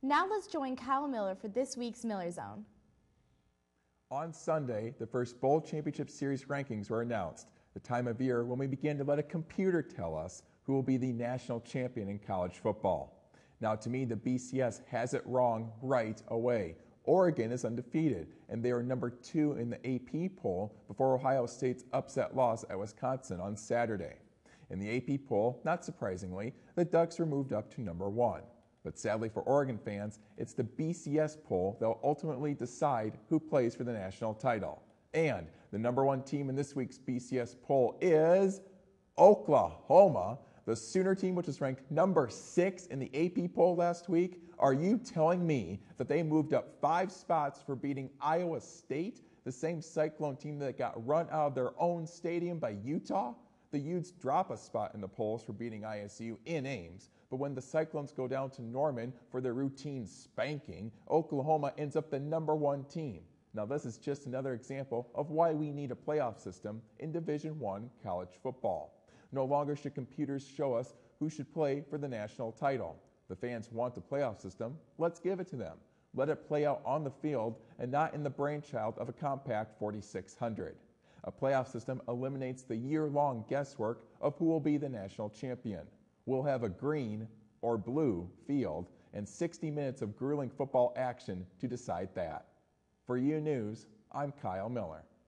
Now let's join Kyle Miller for this week's Miller Zone. On Sunday, the first Bowl Championship Series rankings were announced, the time of year when we begin to let a computer tell us who will be the national champion in college football. Now, to me, the BCS has it wrong right away. Oregon is undefeated, and they are number 2 in the AP poll before Ohio State's upset loss at Wisconsin on Saturday. In the AP poll, not surprisingly, the Ducks were moved up to number 1. But sadly for Oregon fans, it's the BCS poll that will ultimately decide who plays for the national title. And the number 1 team in this week's BCS poll is Oklahoma, the Sooner team, which was ranked number 6 in the AP poll last week. Are you telling me that they moved up 5 spots for beating Iowa State, the same Cyclone team that got run out of their own stadium by Utah? The Utes drop a spot in the polls for beating ISU in Ames, but when the Cyclones go down to Norman for their routine spanking, Oklahoma ends up the number 1 team. Now, this is just another example of why we need a playoff system in Division I college football. No longer should computers show us who should play for the national title. The fans want a playoff system. Let's give it to them. Let it play out on the field and not in the brainchild of a compact 4,600. A playoff system eliminates the year-long guesswork of who will be the national champion. We'll have a green or blue field and 60 minutes of grueling football action to decide that. For U News, I'm Kyle Miller.